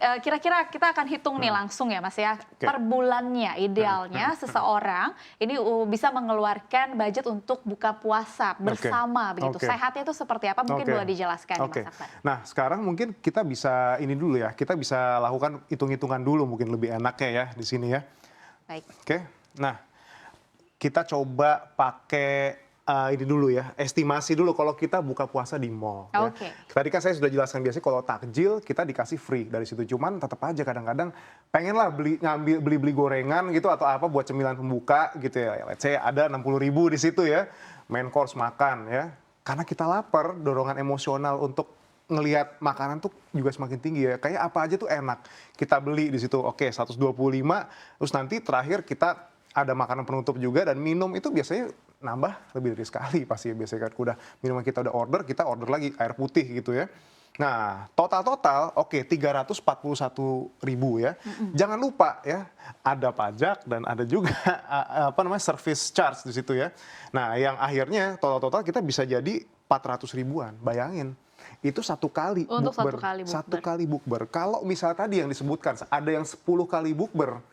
Kira-kira kita akan hitung nih langsung ya Mas ya, per bulannya idealnya seseorang ini bisa mengeluarkan budget untuk buka puasa bersama begitu. Sehatnya itu seperti apa? Mungkin boleh dijelaskan nih Mas Akbar. Nah sekarang mungkin kita bisa ini dulu ya, kita bisa lakukan hitung-hitungan dulu mungkin lebih enaknya ya di sini ya. Baik. Nah kita coba pakai ini dulu ya, estimasi dulu kalau kita buka puasa di mall. Ya. Tadi kan saya sudah jelaskan biasanya kalau takjil kita dikasih free dari situ. Cuman tetap aja kadang-kadang pengen lah beli gorengan gitu atau apa buat cemilan pembuka gitu ya. Let's say ada 60.000 di situ ya, main course makan ya. Karena kita lapar, dorongan emosional untuk ngelihat makanan tuh juga semakin tinggi ya. Kayak apa aja tuh enak. Kita beli di situ, 125, terus nanti terakhir kita ada makanan penutup juga dan minum itu biasanya nambah lebih dari sekali pasti biasanya kan udah minuman kita udah order, kita order lagi air putih gitu ya. Nah total 341.000 ya. Jangan lupa ya ada pajak dan ada juga service charge di situ ya. Nah yang akhirnya total kita bisa jadi 400 ribuan. Bayangin itu satu kali bukber. Satu kali bukber. Kalau misalnya tadi yang disebutkan ada yang 10 kali bukber,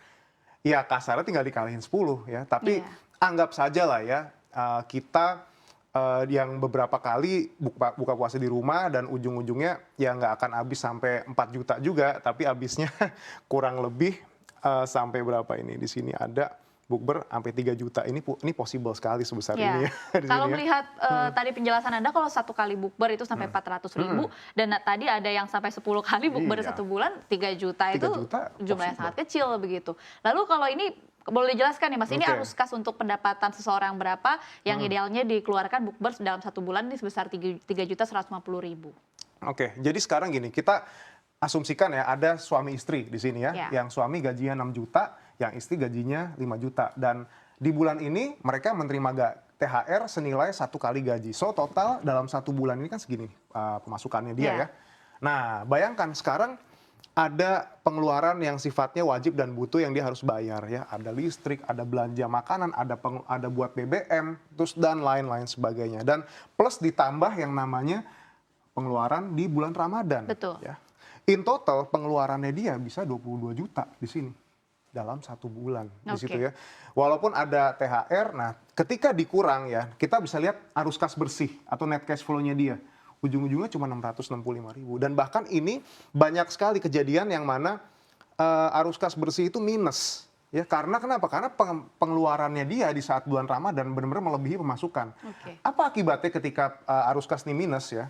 ya kasarnya tinggal dikalihin 10 ya. Tapi anggap saja lah ya kita yang beberapa kali buka puasa di rumah dan ujung-ujungnya ya nggak akan habis sampai 4 juta juga, tapi habisnya kurang lebih sampai berapa ini di sini ada bukber sampai 3 juta. Ini possible sekali sebesar ini ya. Kalau melihat tadi penjelasan Anda kalau satu kali bukber itu sampai 400 ribu dan tadi ada yang sampai 10 kali bukber satu bulan 3 juta itu jumlah yang sangat kecil begitu. Lalu kalau ini boleh dijelaskan nih Mas, ini arus kas untuk pendapatan seseorang berapa yang idealnya dikeluarkan bukber dalam satu bulan ini sebesar 3.150.000. Jadi sekarang gini, kita asumsikan ya ada suami istri di sini ya, yang suami gajinya 6 juta, yang istri gajinya 5 juta. Dan di bulan ini mereka menerima THR senilai 1 kali gaji. So total dalam 1 bulan ini kan segini pemasukannya dia ya. Nah bayangkan sekarang ada pengeluaran yang sifatnya wajib dan butuh yang dia harus bayar ya. Ada listrik, ada belanja makanan, ada buat BBM, terus dan lain-lain sebagainya. Dan plus ditambah yang namanya pengeluaran di bulan Ramadan. Betul. Ya. In total pengeluarannya dia bisa 22 juta di sini dalam 1 bulan di situ ya. Walaupun ada THR, nah ketika dikurang ya kita bisa lihat arus kas bersih atau net cash flow-nya dia. Ujung-ujungnya cuma 665.000 dan bahkan ini banyak sekali kejadian yang mana arus kas bersih itu minus ya. Karena kenapa? Karena pengeluarannya dia di saat bulan Ramadan benar-benar melebihi pemasukan. Apa akibatnya ketika arus kas ini minus ya?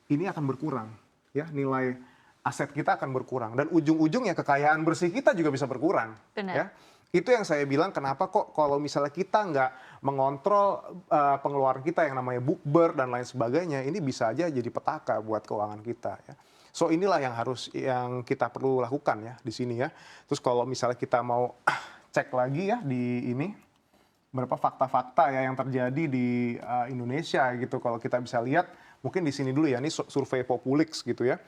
Ini akan berkurang ya, nilai aset kita akan berkurang dan ujung-ujungnya kekayaan bersih kita juga bisa berkurang. Ya. Itu yang saya bilang kenapa kok kalau misalnya kita nggak mengontrol pengeluaran kita yang namanya bukber dan lain sebagainya, ini bisa aja jadi petaka buat keuangan kita ya. So inilah yang kita perlu lakukan ya di sini ya. Terus kalau misalnya kita mau cek lagi ya di ini beberapa fakta-fakta ya yang terjadi di Indonesia gitu. Kalau kita bisa lihat mungkin di sini dulu ya, ini survei Populix gitu ya.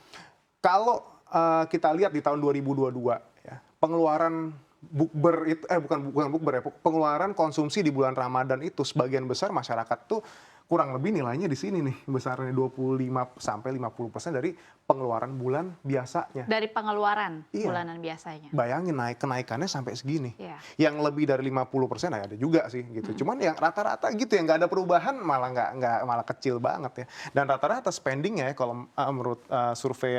Kalau kita lihat di tahun 2022 ya, pengeluaran bukber itu bukan bukber ya, pengeluaran konsumsi di bulan Ramadan itu sebagian besar masyarakat tuh kurang lebih nilainya di sini nih besarnya 25 sampai 50% dari pengeluaran bulan biasanya. Dari pengeluaran bulanan biasanya. Bayangin kenaikannya sampai segini. Yang lebih dari 50% ada juga sih gitu. Cuman yang rata-rata gitu ya nggak ada perubahan malah kecil banget ya. Dan rata-rata spendingnya ya kalau menurut survei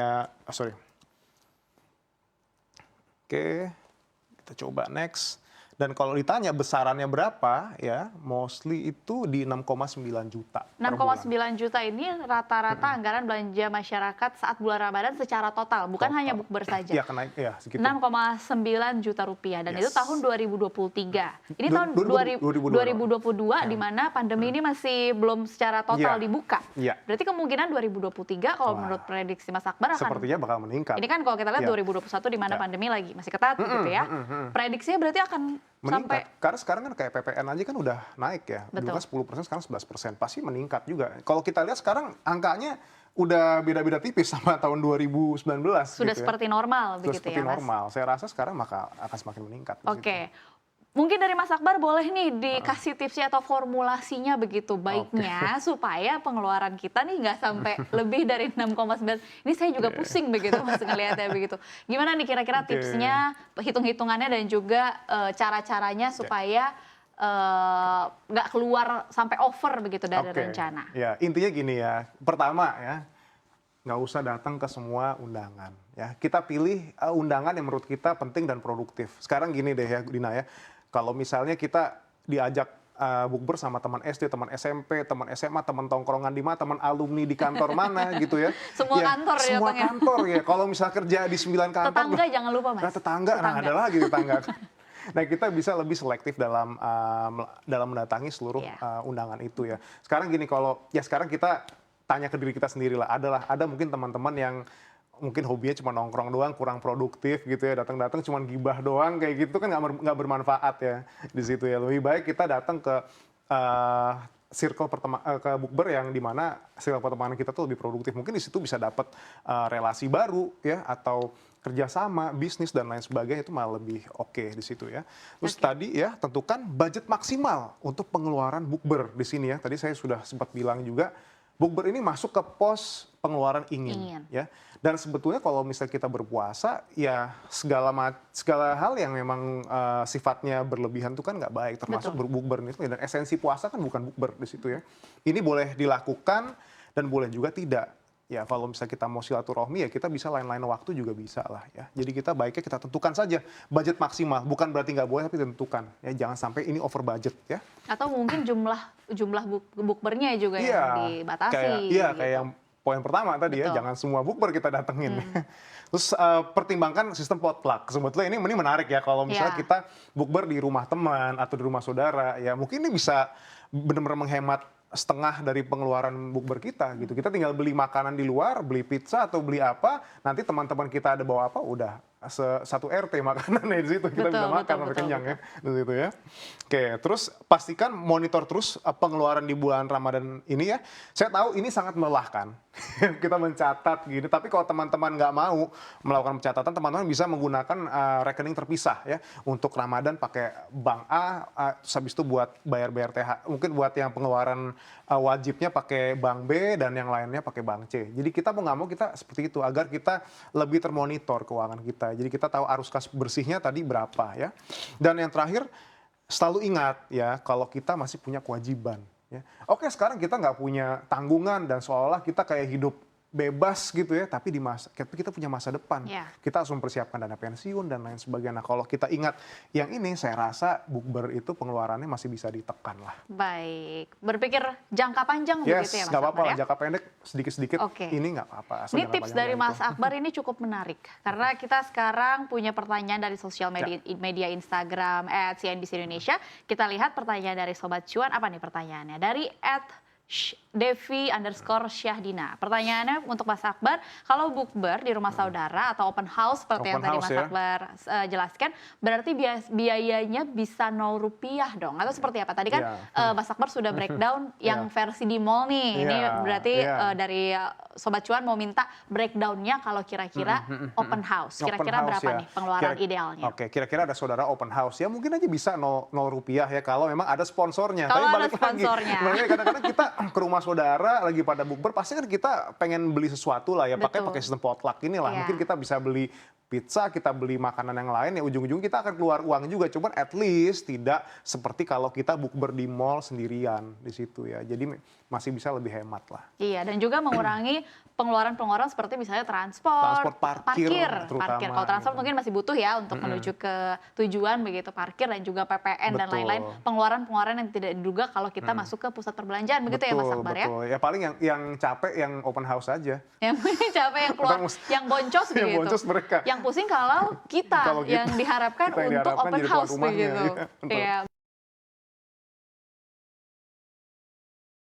kita coba next. Dan kalau ditanya besarannya berapa ya, mostly itu di 6,9 juta. 6,9 juta ini rata-rata anggaran belanja masyarakat saat bulan Ramadan secara total, bukan hanya bukber saja. Iya, segitu. 6,9 juta rupiah dan itu tahun 2023. Ini tahun 2022 di mana pandemi ini masih belum secara total dibuka. Berarti kemungkinan 2023 kalau menurut prediksi Mas Akbar akan sepertinya bakal meningkat. Ini kan kalau kita lihat 2021 di mana pandemi lagi masih ketat gitu ya. Prediksinya berarti akan meningkat. Karena sekarang kan kayak PPN aja kan udah naik ya. Dulu kan 10%, sekarang 11%. Pasti meningkat juga. Kalau kita lihat sekarang angkanya udah beda-beda tipis sama tahun 2019. Sudah gitu seperti normal begitu ya, Mas? Seperti normal. Saya rasa sekarang akan semakin meningkat. Mungkin dari Mas Akbar boleh nih dikasih tipsnya atau formulasinya begitu baiknya supaya pengeluaran kita nih nggak sampai lebih dari 6,9. Ini saya juga pusing begitu Mas ngelihatnya begitu. Gimana nih kira-kira tipsnya, hitung-hitungannya dan juga cara-caranya supaya nggak keluar sampai over begitu dari rencana? Ya, intinya gini ya. Pertama ya, nggak usah datang ke semua undangan. Ya, kita pilih undangan yang menurut kita penting dan produktif. Sekarang gini deh ya, Dina ya. Kalau misalnya kita diajak bukber sama teman SD, teman SMP, teman SMA, teman tongkrongan di mana, teman alumni di kantor mana gitu ya. Semua ya, kantor ya, semua Bang, kantor ya. Kalau misal kerja di 9 kantor. Tetangga jangan lupa Mas. Nah, tetangga. Nah, ada lagi tetangga. Nah, kita bisa lebih selektif dalam mendatangi seluruh undangan itu ya. Sekarang gini, sekarang kita tanya ke diri kita sendiri lah. Ada mungkin teman-teman yang mungkin hobinya cuma nongkrong doang, kurang produktif gitu ya, datang-datang cuma gibah doang kayak gitu kan nggak bermanfaat ya di situ ya. Lebih baik kita datang ke ke bukber yang dimana circle pertemanan kita tuh lebih produktif. Mungkin di situ bisa dapat relasi baru ya, atau kerjasama, bisnis dan lain sebagainya, itu malah lebih oke di situ ya. Terus tadi ya, tentukan budget maksimal untuk pengeluaran bukber di sini ya. Tadi saya sudah sempat bilang juga, bukber ini masuk ke pos pengeluaran ingin. Ya. Dan sebetulnya kalau misalnya kita berpuasa, ya segala hal yang memang sifatnya berlebihan itu kan nggak baik, termasuk bukber itu. Dan esensi puasa kan bukan bukber di situ ya. Ini boleh dilakukan dan boleh juga tidak. Ya kalau misalnya kita mau silaturahmi ya kita bisa lain-lain waktu juga bisa lah ya. Jadi kita baiknya kita tentukan saja budget maksimal, bukan berarti nggak boleh tapi tentukan ya, jangan sampai ini over budget ya. Atau mungkin jumlah bukbernya juga yang dibatasi. Kayak yang poin pertama tadi ya, jangan semua bukber kita datengin. Terus pertimbangkan sistem potluck. Sebetulnya ini menarik ya kalau misalnya kita bukber di rumah teman atau di rumah saudara ya, mungkin ini bisa benar-benar menghemat setengah dari pengeluaran bukber kita gitu. Kita tinggal beli makanan di luar, beli pizza atau beli apa, nanti teman-teman kita ada bawa apa, udah satu RT makanannya di situ, kita bisa makan sampai kenyang ya di situ ya. Oke, terus pastikan monitor terus pengeluaran di bulan Ramadan ini ya. Saya tahu ini sangat melelahkan. Kita mencatat gini, tapi kalau teman-teman nggak mau melakukan pencatatan, teman-teman bisa menggunakan rekening terpisah ya. Untuk Ramadan pakai bank A, terus habis itu buat bayar-bayar TH, mungkin buat yang pengeluaran wajibnya pakai bank B dan yang lainnya pakai bank C. Jadi kita mau nggak mau kita seperti itu agar kita lebih termonitor keuangan kita. Jadi kita tahu arus kas bersihnya tadi berapa ya. Dan yang terakhir selalu ingat ya kalau kita masih punya kewajiban. Ya. Oke, sekarang kita nggak punya tanggungan dan seolah kita kayak hidup bebas gitu ya, tapi kita punya masa depan. Kita harus mempersiapkan dana pensiun dan lain sebagainya. Nah, kalau kita ingat yang ini, saya rasa bukber itu pengeluarannya masih bisa ditekan lah. Baik, berpikir jangka panjang begitu ya Mas Akbar? Nggak apa-apa lah, jangka pendek sedikit-sedikit ini nggak apa-apa. Ini tips dari Mas Akbar ini cukup menarik, karena kita sekarang punya pertanyaan dari sosial media Instagram @CNBC Indonesia. Kita lihat pertanyaan dari Sobat Cuan, apa nih pertanyaannya? Dari @Devi_Syahdina. Pertanyaannya untuk Mas Akbar, kalau bukber di rumah saudara atau open house seperti yang tadi Mas Akbar jelaskan, berarti biayanya bisa Rp0 dong? Atau seperti apa? Tadi kan Mas Akbar sudah breakdown yang versi di mall nih. Ini berarti dari Sobat Cuan mau minta breakdownnya kalau kira-kira open house. Kira-kira berapa nih pengeluaran idealnya? Oke, kira-kira ada saudara open house ya, mungkin aja bisa Rp0 ya kalau memang ada sponsornya. Kalau tapi ada sponsornya. Kadang-kadang kita ke rumah saudara lagi pada bukber, pasti kan kita pengen beli sesuatu lah ya, pakai sistem potluck ini lah. Mungkin kita bisa beli pizza, kita beli makanan yang lain, ya ujung-ujung kita akan keluar uang juga. Cuman at least tidak seperti kalau kita bukber di mall sendirian di situ ya. Jadi masih bisa lebih hemat lah. Iya, dan juga mengurangi pengeluaran-pengeluaran seperti misalnya transport, parkir. Kalau transport mungkin masih butuh ya untuk menuju ke tujuan begitu, parkir dan juga PPN dan lain-lain. Pengeluaran-pengeluaran yang tidak diduga kalau kita masuk ke pusat perbelanjaan begitu ya Mas Akbar ya? Ya paling yang capek yang open house aja. Yang capek yang keluar, yang boncos begitu. Yang boncos mereka. Yang pusing kalau kita yang diharapkan untuk open house begitu. Ya,